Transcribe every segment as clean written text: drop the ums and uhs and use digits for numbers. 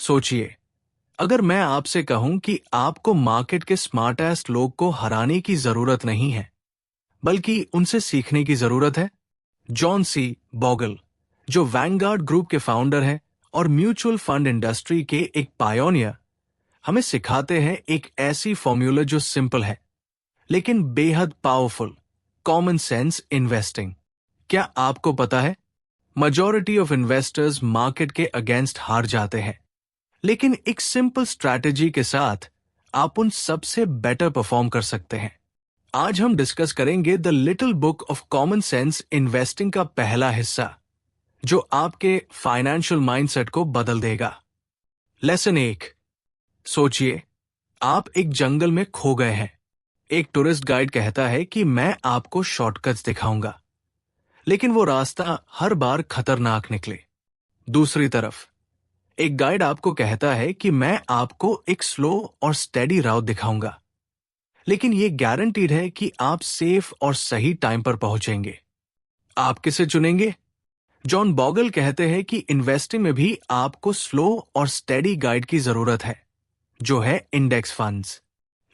सोचिए, अगर मैं आपसे कहूं कि आपको मार्केट के स्मार्टेस्ट लोग को हराने की जरूरत नहीं है, बल्कि उनसे सीखने की जरूरत है। जॉन सी बॉगल, जो वैंगार्ड ग्रुप के फाउंडर हैं और म्यूचुअल फंड इंडस्ट्री के एक पायोनियर, हमें सिखाते हैं एक ऐसी फॉर्मूला जो सिंपल है लेकिन बेहद पावरफुल, कॉमन सेंस इन्वेस्टिंग। क्या आपको पता है, मेजॉरिटी ऑफ इन्वेस्टर्स मार्केट के अगेंस्ट हार जाते हैं, लेकिन एक सिंपल स्ट्रैटेजी के साथ आप उन सबसे बेटर परफॉर्म कर सकते हैं। आज हम डिस्कस करेंगे the little book of common sense investing का पहला हिस्सा, जो आपके फाइनेंशियल माइंडसेट को बदल देगा। लेसन 1। सोचिए, आप एक जंगल में खो गए हैं। एक टूरिस्ट गाइड कहता है कि मैं आपको शॉर्टकट्स दिखाऊंगा, लेकिन वो रास्ता हर बार खतरनाक निकले। दूसरी तरफ एक गाइड आपको कहता है कि मैं आपको एक स्लो और स्टेडी राउट दिखाऊंगा, लेकिन ये गारंटीड है कि आप सेफ और सही टाइम पर पहुंचेंगे। आप किसे चुनेंगे? जॉन बॉगल कहते हैं कि इन्वेस्टिंग में भी आपको स्लो और स्टेडी गाइड की जरूरत है, जो है इंडेक्स फंड्स।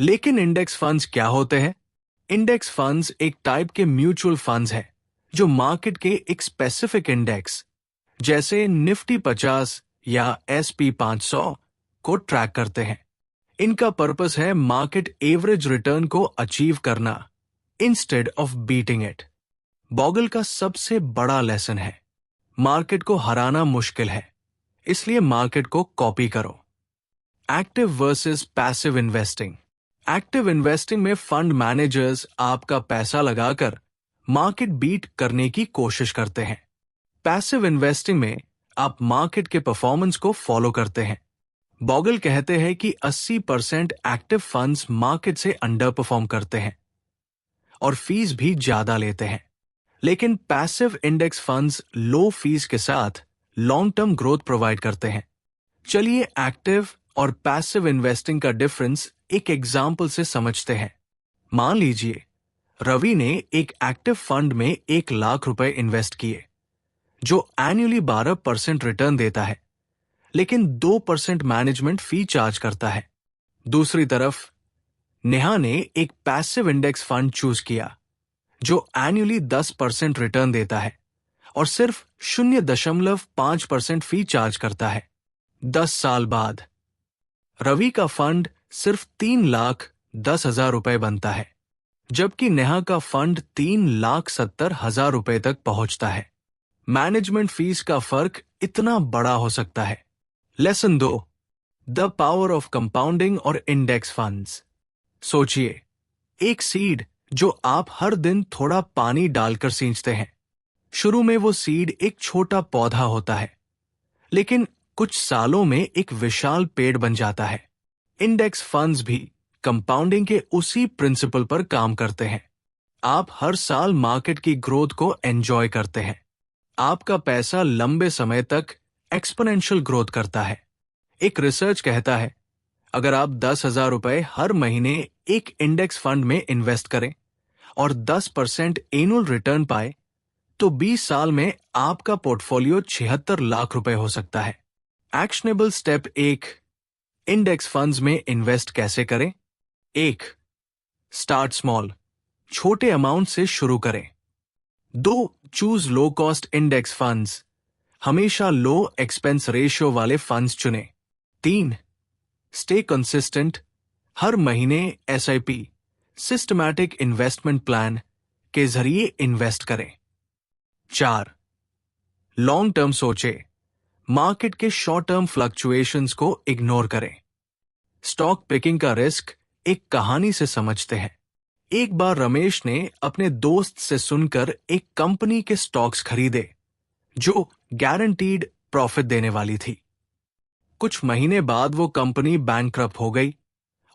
लेकिन इंडेक्स फंड्स क्या होते हैं? इंडेक्स फंड्स एक टाइप के म्यूचुअल फंड्स हैं जो मार्केट के एक स्पेसिफिक इंडेक्स, जैसे निफ्टी 50 या SP 500 को ट्रैक करते हैं। इनका पर्पस है मार्केट एवरेज रिटर्न को अचीव करना instead of beating it. Bogle का सबसे बड़ा लेसन है, मार्केट को हराना मुश्किल है, इसलिए मार्केट को कॉपी करो। Active versus passive investing. Active investing में फंड मैनेजर्स आपका पैसा लगाकर मार्केट बीट करने की कोशिश करते हैं। पैसिव इन्वेस्टिंग में आप मार्केट के परफॉर्मेंस को फॉलो करते हैं। बॉगल कहते हैं कि 80% एक्टिव फंड्स मार्केट से अंडर परफॉर्म करते हैं और फीस भी ज्यादा लेते हैं, लेकिन पैसिव इंडेक्स फंड्स लो फीस के साथ लॉन्ग टर्म ग्रोथ प्रोवाइड करते हैं। चलिए एक्टिव और पैसिव इन्वेस्टिंग का डिफरेंस एक एग्जाम्पल से समझते हैं। मान लीजिए रवि ने एक एक्टिव फंड में 1 लाख रुपए इन्वेस्ट किए, जो एनुअली 12% रिटर्न देता है, लेकिन 2% मैनेजमेंट फी चार्ज करता है। दूसरी तरफ नेहा ने एक पैसिव इंडेक्स फंड चूज किया, जो एनुअली 10% रिटर्न देता है और सिर्फ 0.5% फी चार्ज करता है। 10 साल बाद रवि का फंड सिर्फ 3,10,000 रुपए बनता है, जबकि नेहा का फंड 3,70,000 रुपए तक पहुंचता है। मैनेजमेंट फीस का फर्क इतना बड़ा हो सकता है। Lesson 2, the power of compounding और इंडेक्स फंड्स। सोचिए, एक सीड जो आप हर दिन थोड़ा पानी डालकर सींचते हैं। शुरू में वो सीड एक छोटा पौधा होता है, लेकिन कुछ सालों में एक विशाल पेड़ बन जाता है। इंडेक्स फंड्स भी कंपाउंडिंग के उसी प्रिंसिपल पर काम करते हैं। आप हर साल मार्केट की ग्रोथ को एंजॉय करते हैं। आपका पैसा लंबे समय तक एक्सपोनेंशियल ग्रोथ करता है। एक रिसर्च कहता है, अगर आप 10,000 रुपए हर महीने एक इंडेक्स फंड में इन्वेस्ट करें और 10% एनुअल रिटर्न पाए, तो 20 साल में आपका पोर्टफोलियो 76 लाख रुपए हो सकता है। एक्शनेबल स्टेप 1, इंडेक्स फंड्स में इन्वेस्ट कैसे करें? 1. स्टार्ट स्मॉल, छोटे अमाउंट से शुरू करें। 2. Choose low cost index funds, हमेशा लो एक्सपेंस रेशियो वाले फंड्स चुनें। 3. स्टे कंसिस्टेंट, हर महीने SIP सिस्टमैटिक इन्वेस्टमेंट प्लान के जरिए इन्वेस्ट करें। 4. लॉन्ग टर्म सोचे, मार्केट के शॉर्ट टर्म फ्लक्चुएशंस को इग्नोर करें। स्टॉक पिकिंग का रिस्क एक कहानी से समझते हैं। एक बार रमेश ने अपने दोस्त से सुनकर एक कंपनी के स्टॉक्स खरीदे जो गारंटीड प्रॉफिट देने वाली थी। कुछ महीने बाद वो कंपनी बैंकक्रप्ट हो गई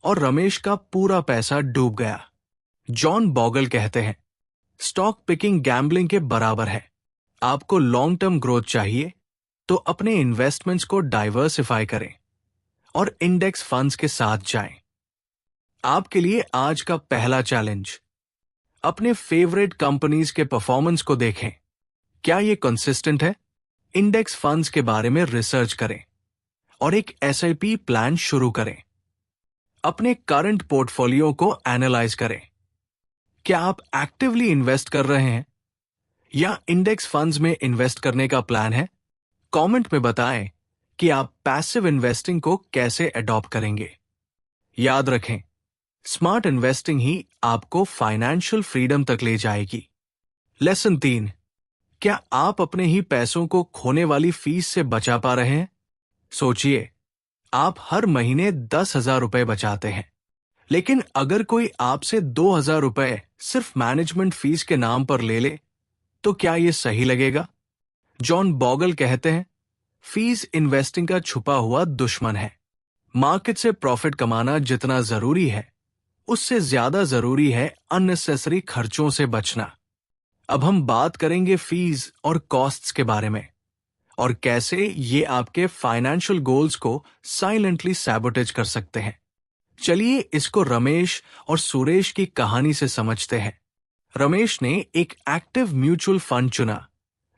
और रमेश का पूरा पैसा डूब गया। जॉन बॉगल कहते हैं, स्टॉक पिकिंग गैम्बलिंग के बराबर है। आपको लॉन्ग टर्म ग्रोथ चाहिए तो अपने इन्वेस्टमेंट्स को डाइवर्सिफाई करें और इंडेक्स फंड्स के साथ जाएं। आपके लिए आज का पहला चैलेंज, अपने फेवरेट कंपनीज के परफॉर्मेंस को देखें। क्या ये कंसिस्टेंट है? इंडेक्स फंड्स के बारे में रिसर्च करें। और एक एसआईपी प्लान शुरू करें। अपने करंट पोर्टफोलियो को एनालाइज करें। क्या आप एक्टिवली इन्वेस्ट कर रहे हैं या इंडेक्स फंड्स में इन्वेस्ट करने का प्लान है? कमेंट में बताएं कि आप पैसिव इन्वेस्टिंग को कैसे अडॉप्ट करेंगे। याद रखें, स्मार्ट इन्वेस्टिंग ही आपको फाइनेंशियल फ्रीडम तक ले जाएगी। लेसन 3, क्या आप अपने ही पैसों को खोने वाली फीस से बचा पा रहे हैं? सोचिए, आप हर महीने 10,000 रुपए बचाते हैं, लेकिन अगर कोई आपसे 2,000 रुपए सिर्फ मैनेजमेंट फीस के नाम पर ले ले, तो क्या यह सही लगेगा? जॉन बॉगल कहते हैं, फीस इन्वेस्टिंग का छुपा हुआ दुश्मन है। मार्केट से प्रॉफिट कमाना जितना जरूरी है, उससे ज्यादा जरूरी है अननेसेसरी खर्चों से बचना। अब हम बात करेंगे फीस और कॉस्ट्स के बारे में और कैसे ये आपके फाइनेंशियल गोल्स को साइलेंटली सैबोटेज कर सकते हैं। चलिए इसको रमेश और सुरेश की कहानी से समझते हैं। रमेश ने एक एक्टिव म्यूचुअल फंड चुना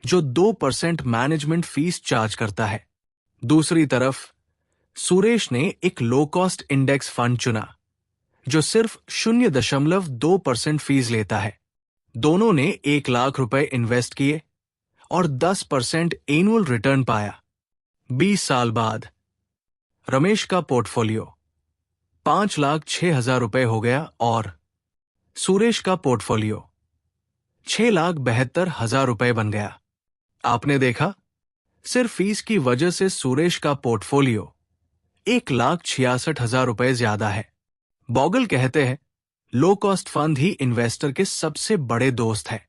जो 2% मैनेजमेंट फीस चार्ज करता है। दूसरी तरफ सुरेश ने एक लो कॉस्ट इंडेक्स फंड चुना जो सिर्फ 0.2% फीस लेता है। दोनों ने 1 लाख रुपए इन्वेस्ट किए और 10% एनुअल रिटर्न पाया। 20 साल बाद रमेश का पोर्टफोलियो 5,06,000 रुपए हो गया और सुरेश का पोर्टफोलियो 6,72,000 रुपए बन गया। आपने देखा, सिर्फ फीस की वजह से सुरेश का पोर्टफोलियो 1,66,000 रुपए ज्यादा है। बॉगल कहते हैं, लो कॉस्ट फंड ही इन्वेस्टर के सबसे बड़े दोस्त है।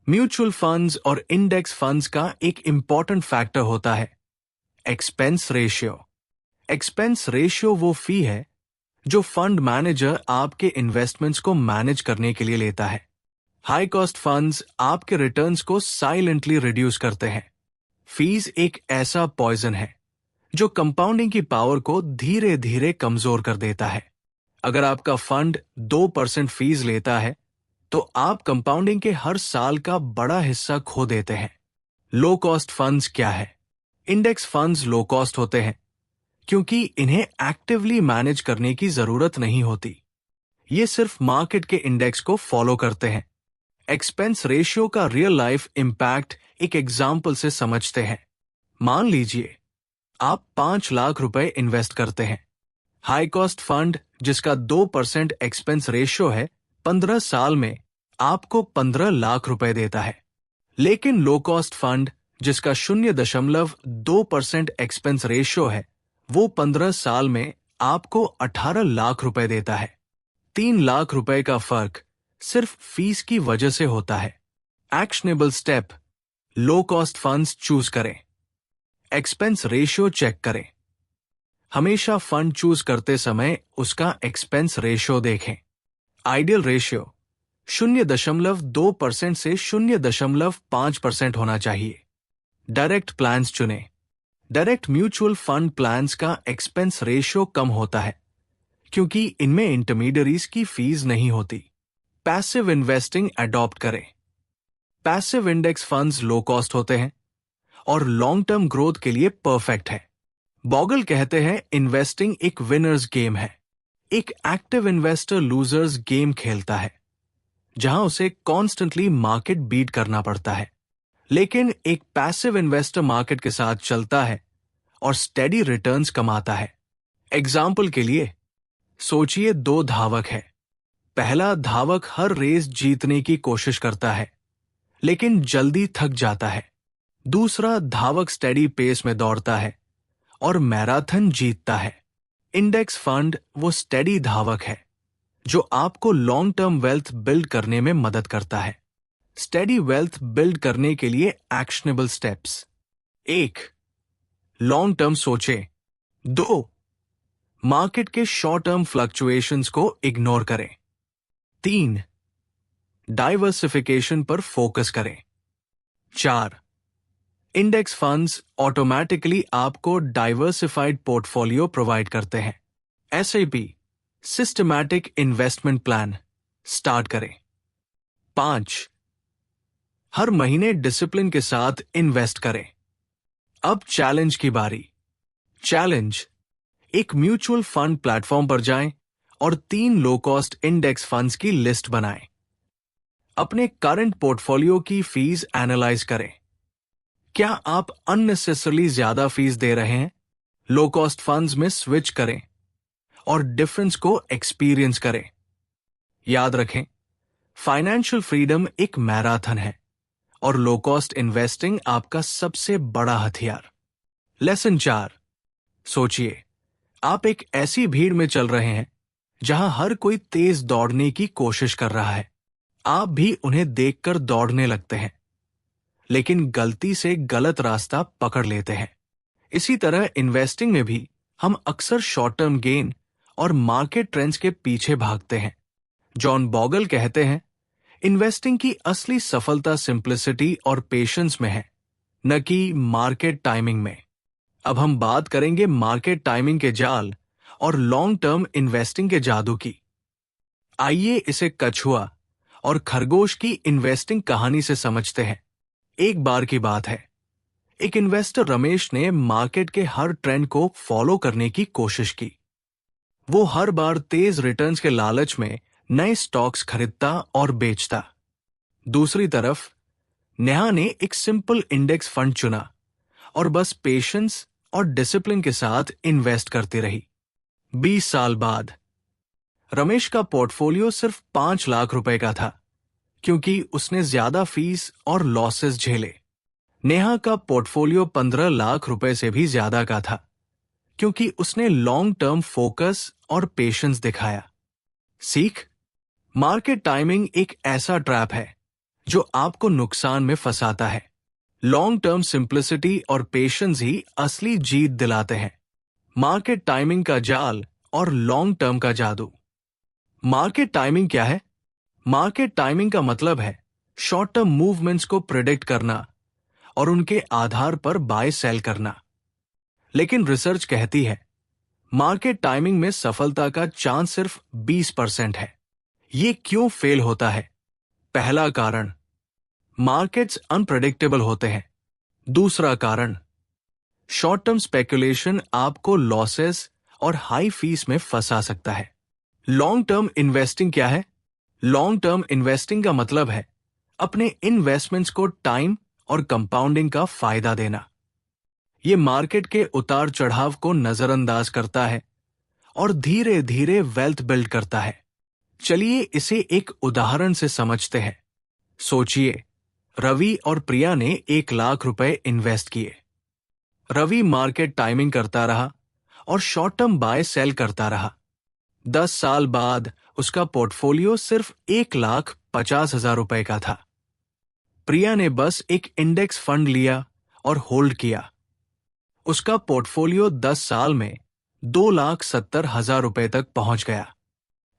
म्यूचुअल फंड्स और इंडेक्स फंड्स का एक इंपॉर्टेंट फैक्टर होता है एक्सपेंस रेशियो। एक्सपेंस रेशियो वो फी है जो फंड मैनेजर आपके इन्वेस्टमेंट्स को मैनेज करने के लिए लेता है। हाई कॉस्ट फंड्स आपके रिटर्न्स को साइलेंटली रिड्यूस करते हैं। फीस एक ऐसा पॉइजन है जो कंपाउंडिंग की पावर को धीरे धीरे कमजोर कर देता है। अगर आपका फंड 2% फीस लेता है तो आप कंपाउंडिंग के हर साल का बड़ा हिस्सा खो देते हैं। लो कॉस्ट फंड्स क्या है? इंडेक्स फंड्स लो कॉस्ट होते हैं क्योंकि इन्हें एक्टिवली मैनेज करने की जरूरत नहीं होती। ये सिर्फ मार्केट के इंडेक्स को फॉलो करते हैं। एक्सपेंस रेशियो का रियल लाइफ इंपैक्ट एक एग्जाम्पल से समझते हैं। मान लीजिए आप 5 लाख रुपए इन्वेस्ट करते हैं। हाई कॉस्ट फंड जिसका 2% एक्सपेंस रेशियो है 15 साल में आपको 15 लाख रुपए देता है। लेकिन लो कॉस्ट फंड जिसका 0.2% एक्सपेंस रेशियो है वो 15 साल में आपको 18 लाख रुपए देता है। 3 लाख रुपए का फर्क सिर्फ फीस की वजह से होता है। Actionable step, low cost funds choose करें। एक्सपेंस रेशियो चेक करें। हमेशा फंड चूज करते समय उसका एक्सपेंस रेशियो देखें। आइडियल रेशियो 0.2% से 0.5% होना चाहिए। डायरेक्ट प्लान्स चुनें। डायरेक्ट म्यूचुअल फंड प्लान्स का एक्सपेंस रेशियो कम होता है क्योंकि इनमें इंटरमीडियरीज की फीस नहीं होती। पैसिव इन्वेस्टिंग अडॉप्ट करें। Passive index funds low cost होते हैं और लॉन्ग टर्म ग्रोथ के लिए परफेक्ट है। बॉगल कहते हैं, इन्वेस्टिंग एक विनर्स गेम है। एक एक्टिव इन्वेस्टर लूजर्स गेम खेलता है जहां उसे कॉन्स्टेंटली मार्केट बीट करना पड़ता है। लेकिन एक पैसिव इन्वेस्टर मार्केट के साथ चलता है और स्टेडी रिटर्न्स कमाता है। एग्जाम्पल के लिए सोचिए 2 धावक है। पहला धावक हर रेस जीतने की कोशिश करता है लेकिन जल्दी थक जाता है। दूसरा धावक स्टेडी पेस में दौड़ता है और मैराथन जीतता है। इंडेक्स फंड वो स्टेडी धावक है जो आपको लॉन्ग टर्म वेल्थ बिल्ड करने में मदद करता है। स्टेडी वेल्थ बिल्ड करने के लिए एक्शनेबल स्टेप्स: 1. लॉन्ग टर्म सोचें। 2. मार्केट के शॉर्ट टर्म फ्लक्चुएशंस को इग्नोर करें। 3. डाइवर्सिफिकेशन पर फोकस करें। 4. इंडेक्स फंड्स ऑटोमेटिकली आपको डाइवर्सिफाइड पोर्टफोलियो प्रोवाइड करते हैं। SIP systematic investment plan start करें। 5. हर महीने डिसिप्लिन के साथ इन्वेस्ट करें। अब चैलेंज की बारी। चैलेंज, एक म्यूचुअल फंड प्लेटफॉर्म पर जाएं और 3 लो कॉस्ट इंडेक्स फंड्स की लिस्ट बनाएं। अपने करंट पोर्टफोलियो की फीस एनालाइज करें। क्या आप अननेसेसरली ज्यादा फीस दे रहे हैं? लो कॉस्ट फंड्स में स्विच करें और डिफरेंस को एक्सपीरियंस करें। याद रखें, फाइनेंशियल फ्रीडम एक मैराथन है और लो कॉस्ट इन्वेस्टिंग आपका सबसे बड़ा हथियार। लेसन 4, सोचिए, आप एक ऐसी भीड़ में चल रहे हैं जहां हर कोई तेज दौड़ने की कोशिश कर रहा है। आप भी उन्हें देखकर दौड़ने लगते हैं, लेकिन गलती से गलत रास्ता पकड़ लेते हैं। इसी तरह इन्वेस्टिंग में भी हम अक्सर शॉर्ट टर्म गेन और मार्केट ट्रेंड्स के पीछे भागते हैं। जॉन बॉगल कहते हैं, इन्वेस्टिंग की असली सफलता सिंप्लिसिटी और पेशेंस में है, न कि मार्केट टाइमिंग में। अब हम बात करेंगे मार्केट टाइमिंग के जाल और लॉन्ग टर्म इन्वेस्टिंग के जादू की। आइए इसे कछुआ और खरगोश की इन्वेस्टिंग कहानी से समझते हैं। एक बार की बात है, एक इन्वेस्टर रमेश ने मार्केट के हर ट्रेंड को फॉलो करने की कोशिश की। वो हर बार तेज रिटर्न्स के लालच में नए स्टॉक्स खरीदता और बेचता। दूसरी तरफ नेहा ने एक सिंपल इंडेक्स फंड चुना और बस पेशेंस और डिसिप्लिन के साथ इन्वेस्ट करती रही। 20 साल बाद रमेश का पोर्टफोलियो सिर्फ 5 लाख रुपए का था, क्योंकि उसने ज्यादा फीस और लॉसेस झेले। नेहा का पोर्टफोलियो 15 लाख रुपए से भी ज्यादा का था, क्योंकि उसने लॉन्ग टर्म फोकस और पेशेंस दिखाया। सीख, मार्केट टाइमिंग एक ऐसा ट्रैप है जो आपको नुकसान में फंसाता है। लॉन्ग टर्म सिंप्लिसिटी और पेशेंस ही असली जीत दिलाते हैं। मार्केट टाइमिंग का जाल और लॉन्ग टर्म का जादू। मार्केट टाइमिंग क्या है? मार्केट टाइमिंग का मतलब है शॉर्ट टर्म मूवमेंट्स को प्रिडिक्ट करना और उनके आधार पर बाय सेल करना। लेकिन रिसर्च कहती है, मार्केट टाइमिंग में सफलता का चांस सिर्फ 20% है। ये क्यों फेल होता है? पहला कारण, मार्केट्स अनप्रेडिक्टेबल होते हैं। दूसरा कारण, शॉर्ट टर्म स्पेकुलेशन आपको लॉसेस और हाई फीस में फंसा सकता है। लॉन्ग टर्म इन्वेस्टिंग क्या है? लॉन्ग टर्म इन्वेस्टिंग का मतलब है अपने इन्वेस्टमेंट्स को टाइम और कंपाउंडिंग का फायदा देना। यह मार्केट के उतार चढ़ाव को नजरअंदाज करता है और धीरे धीरे वेल्थ बिल्ड करता है। चलिए इसे एक उदाहरण से समझते हैं। सोचिए, रवि और प्रिया ने 1 लाख रुपए इन्वेस्ट किए। रवि मार्केट टाइमिंग करता रहा और शॉर्ट टर्म बाय सेल करता रहा। 10 साल बाद उसका पोर्टफोलियो सिर्फ 1,50,000 रुपए का था। प्रिया ने बस एक इंडेक्स फंड लिया और होल्ड किया। उसका पोर्टफोलियो 10 साल में 2,70,000 रुपए तक पहुंच गया।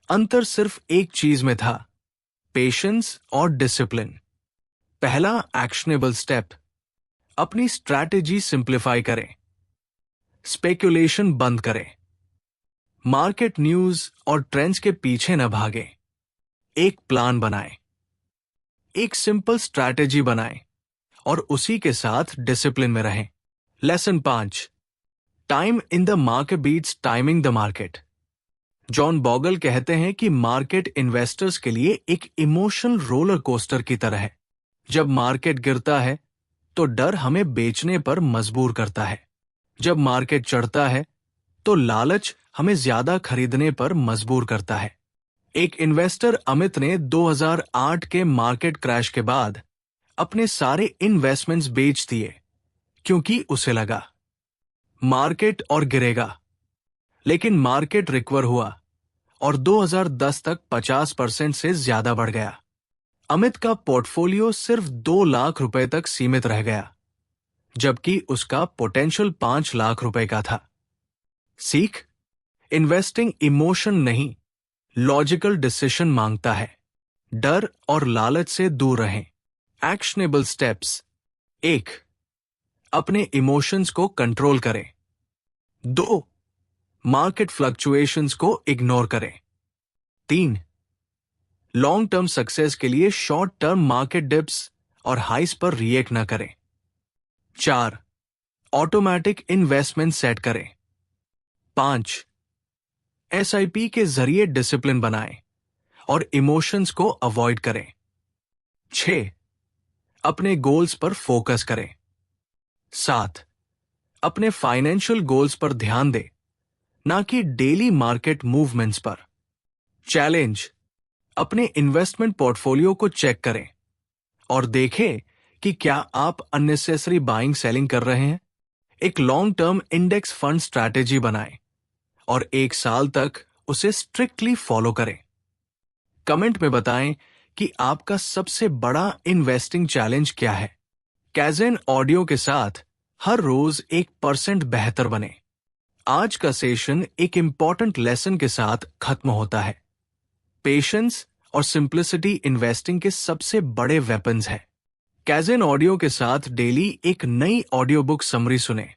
अंतर सिर्फ एक चीज में था, पेशेंस और डिसिप्लिन। पहला एक्शनेबल स्टेप, अपनी स्ट्रैटेजी सिंप्लीफाई करें। स्पेकुलेशन बंद करें। मार्केट न्यूज और ट्रेंड्स के पीछे न भागें। एक प्लान बनाएं। एक सिंपल स्ट्रैटेजी बनाएं और उसी के साथ डिसिप्लिन में रहें। Lesson 5, time in the market beats timing the market. John Bogle कहते हैं कि मार्केट इन्वेस्टर्स के लिए एक इमोशनल रोलर कोस्टर की तरह है। जब मार्केट गिरता है तो डर हमें बेचने पर मजबूर करता है। जब मार्केट चढ़ता है तो लालच हमें ज्यादा खरीदने पर मजबूर करता है। एक इन्वेस्टर अमित ने 2008 के मार्केट क्रैश के बाद अपने सारे इन्वेस्टमेंट्स बेच दिए, क्योंकि उसे लगा मार्केट और गिरेगा। लेकिन मार्केट रिकवर हुआ और 2010 तक 50% से ज्यादा बढ़ गया। अमित का पोर्टफोलियो सिर्फ 2 लाख रुपए तक सीमित रह गया, जबकि उसका पोटेंशियल 5 लाख रुपए का था। सीख, इन्वेस्टिंग इमोशन नहीं, लॉजिकल डिसीजन मांगता है। डर और लालच से दूर रहें। एक्शनेबल स्टेप्स: 1, अपने इमोशंस को कंट्रोल करें। 2, मार्केट फ्लक्चुएशंस को इग्नोर करें। 3, लॉन्ग टर्म सक्सेस के लिए शॉर्ट टर्म मार्केट डिप्स और हाइस पर रिएक्ट न करें। 4, ऑटोमेटिक इन्वेस्टमेंट सेट करें। 5. एसआईपी के जरिए डिसिप्लिन बनाएं और इमोशंस को अवॉइड करें। 6. अपने गोल्स पर फोकस करें। 7. अपने फाइनेंशियल गोल्स पर ध्यान दें, ना कि डेली मार्केट मूवमेंट्स पर। चैलेंज: अपने इन्वेस्टमेंट पोर्टफोलियो को चेक करें और देखें कि क्या आप अननेसेसरी बाइंग सेलिंग कर रहे हैं। एक long term index fund strategy बनाएं और 1 साल तक उसे स्ट्रिक्टली फॉलो करें। कमेंट में बताएं कि आपका सबसे बड़ा इन्वेस्टिंग चैलेंज क्या है। कैज़न ऑडियो के साथ हर रोज 1% बेहतर बने। आज का सेशन एक इंपॉर्टेंट लेसन के साथ खत्म होता है। पेशेंस और सिंप्लिसिटी इन्वेस्टिंग के सबसे बड़े वेपन्स हैं। कैज़न ऑडियो के साथ डेली एक नई ऑडियो बुक समरी सुने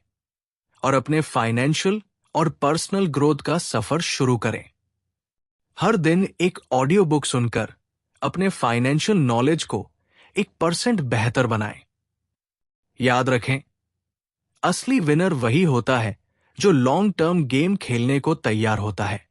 और अपने फाइनेंशियल और पर्सनल ग्रोथ का सफर शुरू करें। हर दिन एक ऑडियो बुक सुनकर अपने फाइनेंशियल नॉलेज को 1% बेहतर बनाएं। याद रखें, असली विनर वही होता है जो लॉन्ग टर्म गेम खेलने को तैयार होता है।